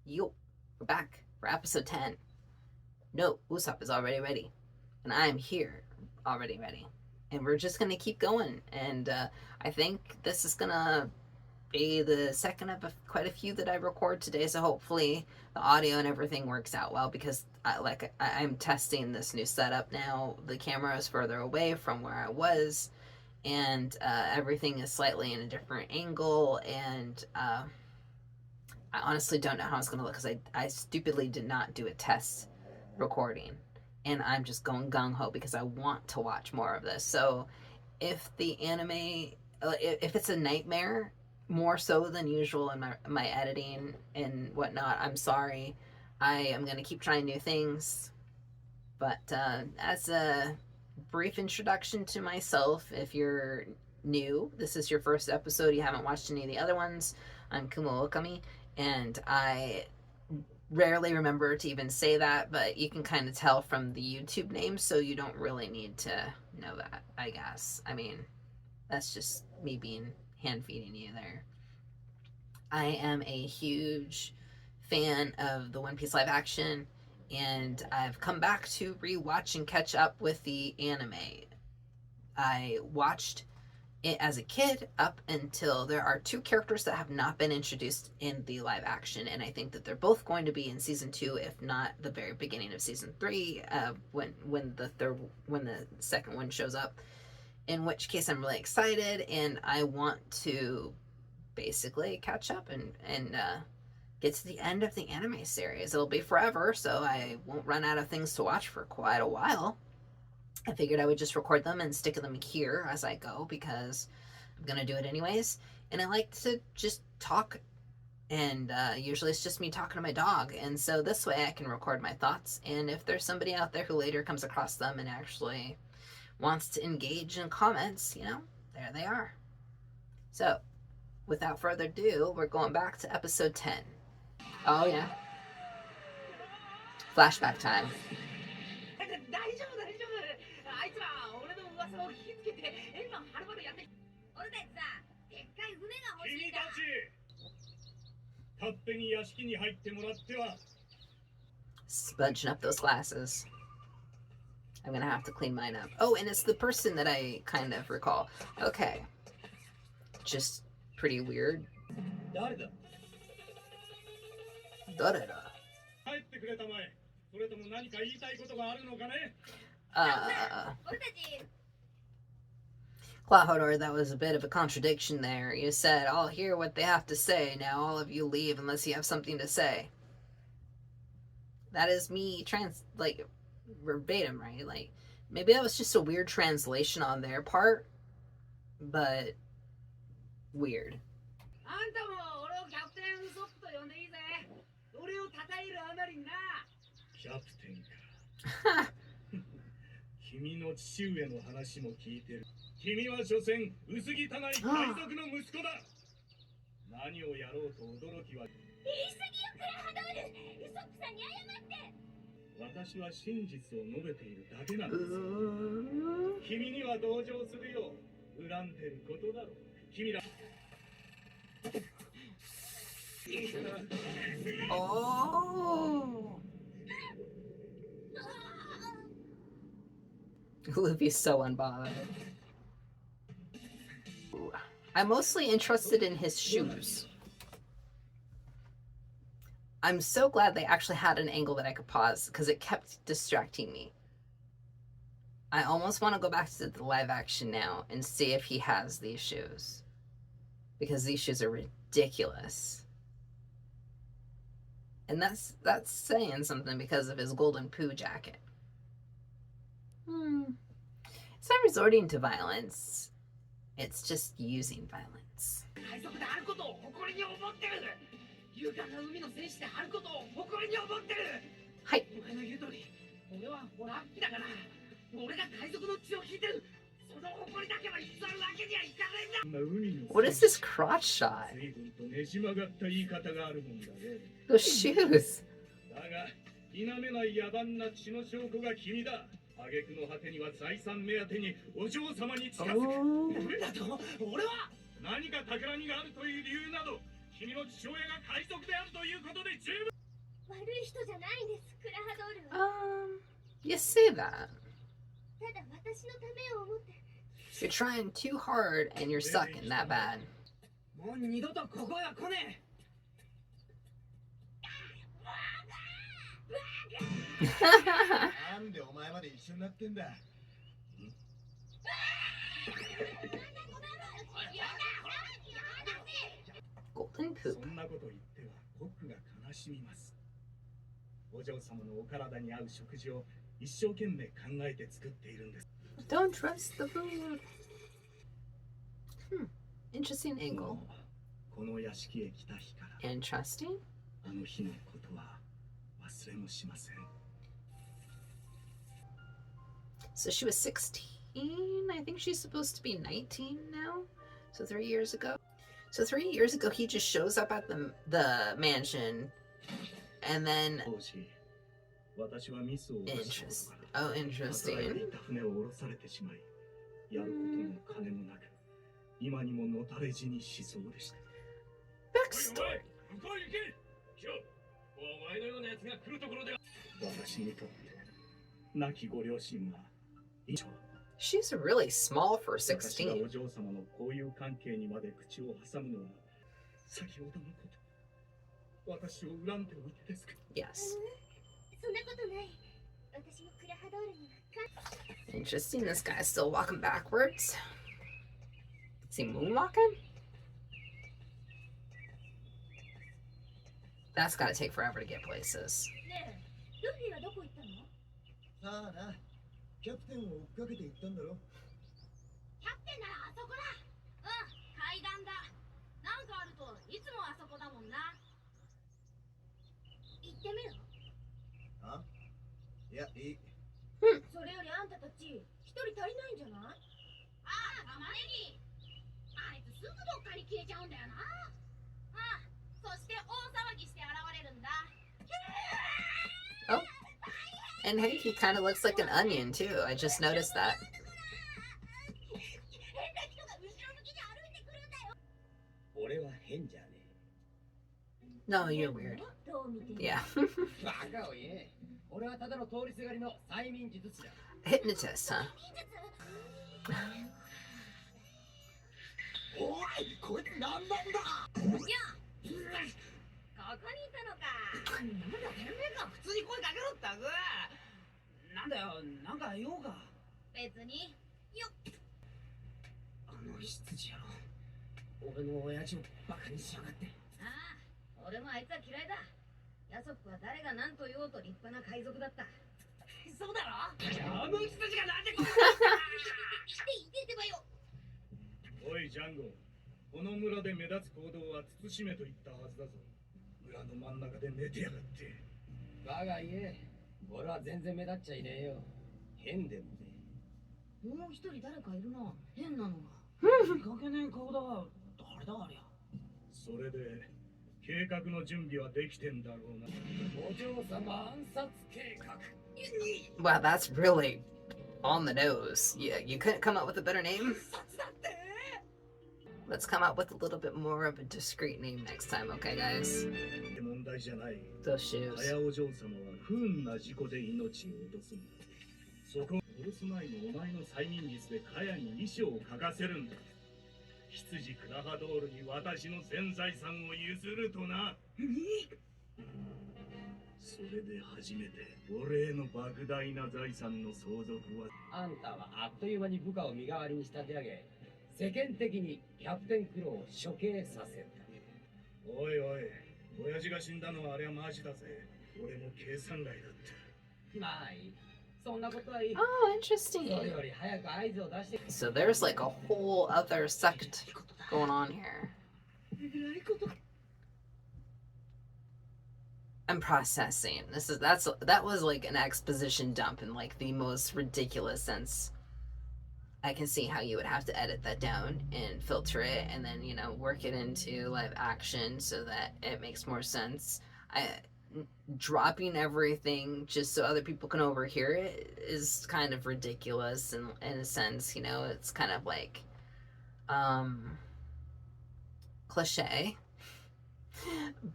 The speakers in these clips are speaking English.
Yo, we're back for episode 10. No, Usopp is already ready. And I am here, already ready. And we're just going to keep going. And I think this is going to be the second of quite a few that I record today. So hopefully the audio and everything works out well because I'm testing this new setup now. The camera is further away from where I was. And everything is slightly in a different angle. And I honestly don't know how it's going to look because I stupidly did not do a test recording. And I'm just going gung-ho because I want to watch more of this. So if the anime, if it's a nightmare, more so than usual in my editing and whatnot, I'm sorry. I am going to keep trying new things. But as a brief introduction to myself, if you're new, this is your first episode, you haven't watched any of the other ones, I'm Kumo Okami, and I rarely remember to even say that, but you can kind of tell from the YouTube name, so you don't really need to know that, I guess. I mean, that's just me being hand-feeding you there. I am a huge fan of the One Piece live action, and I've come back to rewatch and catch up with the anime. I watched it as a kid up until there are two characters that have not been introduced in the live action, and I think that they're both going to be in season 2, if not the very beginning of season 3, when the second one shows up. In which case, I'm really excited, and I want to basically catch up and get to the end of the anime series. It'll be forever, so I won't run out of things to watch for quite a while. I figured I would just record them and stick them here as I go because I'm going to do it anyways. And I like to just talk, and usually it's just me talking to my dog. And so this way I can record my thoughts. And if there's somebody out there who later comes across them and actually wants to engage in comments, there they are. So without further ado, we're going back to episode 10. Oh, yeah. Flashback time. Sponging up those glasses. I'm gonna have to clean mine up. Oh, and it's the person that I kind of recall. Okay. Just pretty weird. Clawhodor, that was a bit of a contradiction there. You said, I'll hear what they have to say. Now all of you leave unless you have something to say. That is me verbatim, right? Like, maybe that was just a weird translation on their part, but weird. Oh! Luffy's so unbothered. I'm mostly interested in his shoes. I'm so glad they actually had an angle that I could pause because it kept distracting me. I almost want to go back to the live action now and see if he has these shoes. Because these shoes are ridiculous. And that's saying something because of his golden poo jacket. It's not resorting to violence. It's just using violence. Hi. What is this crotch shot? Those shoes. You say that. You're trying too hard and you're sucking that bad. Golden poop. Don't trust the food. Interesting angle. Interesting. So she was 16. I think she's supposed to be 19 now. So 3 years ago. So 3 years ago, he just shows up at the mansion, and then. Interesting. Oh, interesting. Backstory. She's really small for 16. Yes. Interesting, this guy's still walking backwards. Is he moonwalking? That's gotta take forever to get places. Oh, and hey, he kind of looks like an onion too. I just noticed that. No, you're weird. Yeah. Hypnotist, huh? Wow, that's really on the nose. Yeah, you couldn't come up with a better name? Let's come up with a little bit more of a discreet name next time, okay, guys? Those shoes. Oh, interesting. So there's like a whole other sect going on here. I'm processing. That was like an exposition dump in like the most ridiculous sense. I can see how you would have to edit that down and filter it and then, work it into live action so that it makes more sense. Dropping everything just so other people can overhear it is kind of ridiculous in a sense, it's kind of like cliche,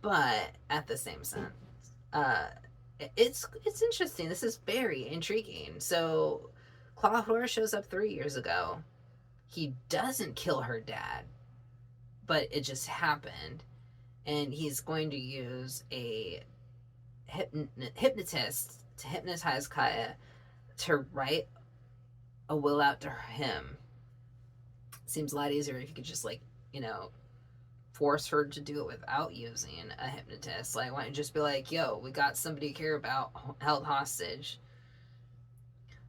but at the same sense, it's interesting. This is very intriguing. So Clawhor shows up 3 years ago. He doesn't kill her dad, but it just happened, and he's going to use a hypnotist to hypnotize Kaya to write a will out to him. Seems a lot easier if you could just, like, you know, force her to do it without using a hypnotist. Like, why don't you just be like, yo, we got somebody you care about held hostage.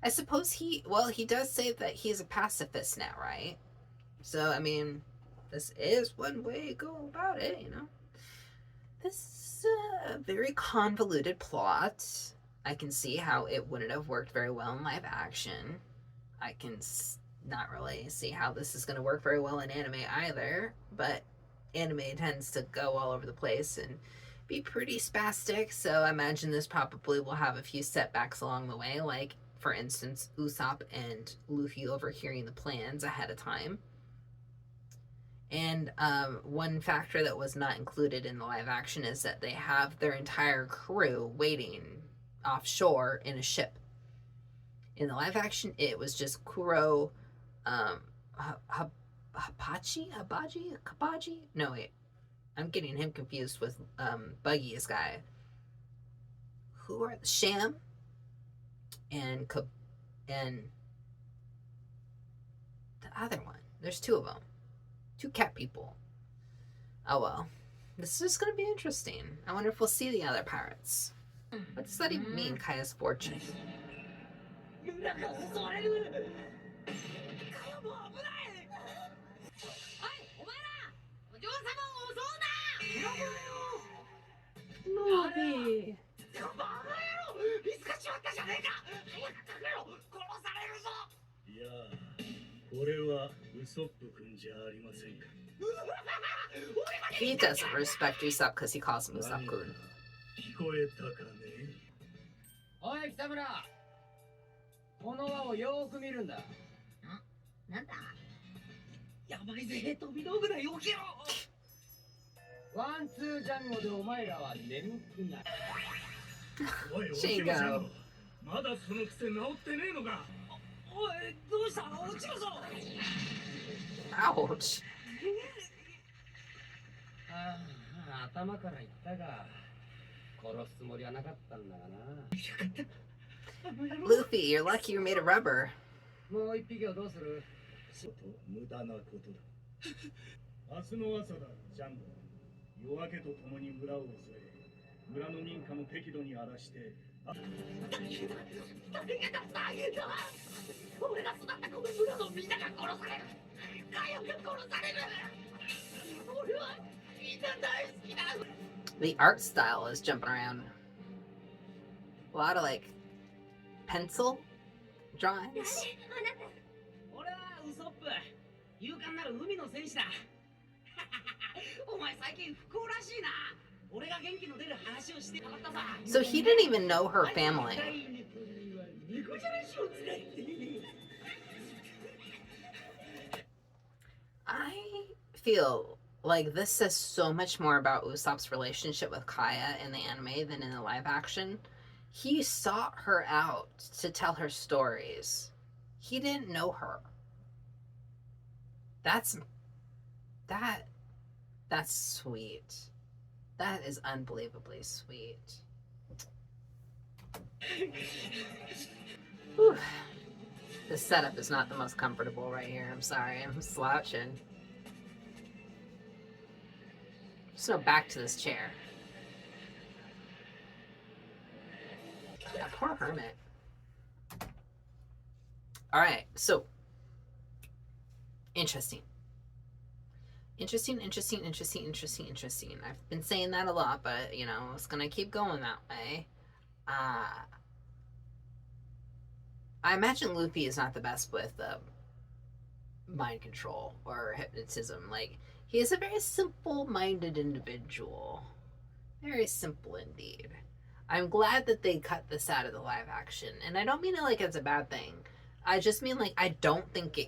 I suppose he does say that he's a pacifist now, right? So, I mean, this is one way to go about it, you know? This is a very convoluted plot. I can see how it wouldn't have worked very well in live action. I can not really see how this is going to work very well in anime either, but anime tends to go all over the place and be pretty spastic, so I imagine this probably will have a few setbacks along the way, like, for instance, Usopp and Luffy overhearing the plans ahead of time. And one factor that was not included in the live action is that they have their entire crew waiting offshore in a ship. In the live action, it was just Kuro, Kabaji? No, wait. I'm getting him confused with Buggy's guy. Who are Sham and the other one? There's two of them. Two cat people. Oh well. This is going to be interesting. I wonder if we'll see the other pirates. What does that even mean, Kaya's fortune? Luffy! いやー、これはウソップ君じゃありませんか。 He doesn't respect Usopp because he calls him Usopp-kun. 聞こえたかね。おい北村、この輪をよーく見るんだ。なんだ、やばいぜ、飛び道具だ、よけろ。ワンツージャンゴでお前らは眠くなる。おい、おしまさん、まだその癖治ってねえのか。おい、どうした？落ちるぞ。Ouch. ああ、頭から言ったが、殺すつもりはなかったんだがな。Luffy, you're lucky you're made of rubber. もう一匹をどうする？無駄なことだ。明日の朝だ、ジャンボ。夜明けとともに村を襲え、村の民家も適度に荒らして。大変だ、大変だ。俺が育ったこの村のみんなが殺される。カヨが殺される。俺はみんな大好きだ。 The art style is jumping around. A lot of, like, pencil drawings. 俺はウソップ。勇敢なる海の戦士だ。お前最近不幸らしいな。俺が元気の出る話をしてなかったさ。 So he didn't even know her family. I feel like this says so much more about Usopp's relationship with Kaya in the anime than in the live action. He sought her out to tell her stories. He didn't know her. That's sweet. That is unbelievably sweet. Whew. The setup is not the most comfortable right here. I'm sorry. I'm slouching. So back to this chair. That poor hermit. Alright, so interesting. Interesting. I've been saying that a lot, but, you know, it's gonna keep going that way. I imagine Luffy is not the best with mind control or hypnotism. Like, he is a very simple-minded individual. Very simple indeed. I'm glad that they cut this out of the live action. And I don't mean it like it's a bad thing. I just mean, like, I don't think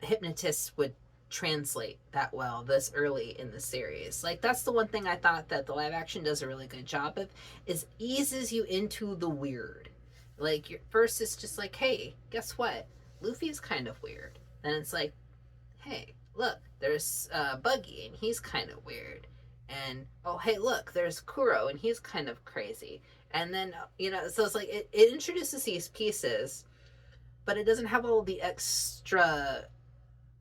hypnotists would translate that well this early in the series. Like, that's the one thing I thought that the live action does a really good job of, is eases you into the weird. Like, first it's just like, hey, guess what? Luffy's kind of weird. Then it's like, hey, look, there's Buggy, and he's kind of weird. And, oh, hey, look, there's Kuro, and he's kind of crazy. And then, so it's like, it introduces these pieces, but it doesn't have all the extra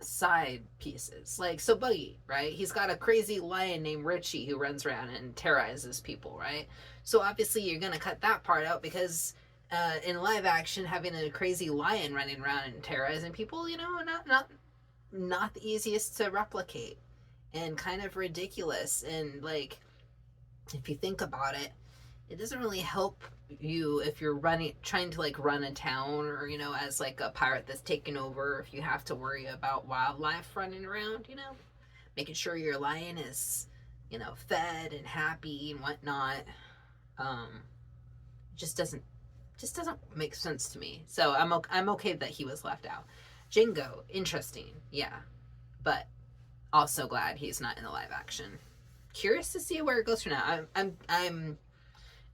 side pieces. Like, so Buggy, right? He's got a crazy lion named Richie who runs around and terrorizes people, right? So obviously you're going to cut that part out, because in live action, having a crazy lion running around and terrorizing people, not the easiest to replicate, and kind of ridiculous. And like, if you think about it, it doesn't really help you if you're trying to like run a town, or as like a pirate that's taken over, if you have to worry about wildlife running around, making sure your lion is fed and happy and whatnot. Just doesn't make sense to me. So I'm okay that he was left out. Jingo, interesting, yeah, but also glad he's not in the live action. Curious to see where it goes from now. I'm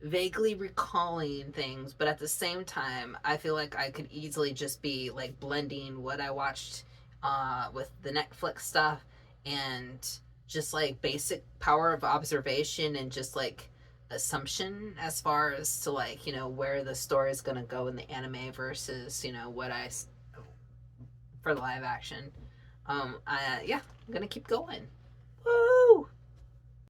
vaguely recalling things, but at the same time, I feel like I could easily just be like blending what I watched with the Netflix stuff, and just like basic power of observation and just like assumption as far as to like where the story is going to go in the anime versus what I for the live action. I'm gonna keep going. Woo!